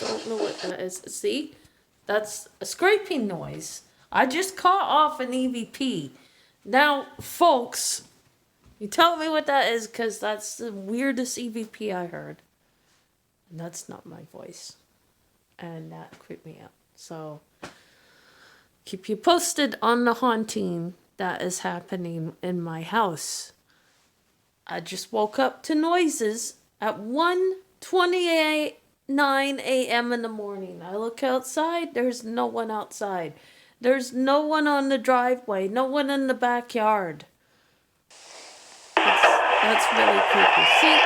Don't know what that is. See? That's a scraping noise. I just caught off an EVP. Now, folks, you tell me what that is, because that's the weirdest EVP I heard. And that's not my voice. And that creeped me out. So, keep you posted on the haunting that is happening in my house. I just woke up to noises at 1:29 a.m. in the morning. I look outside, there's no one outside. There's no one on the driveway, no one in the backyard. That's really creepy. See,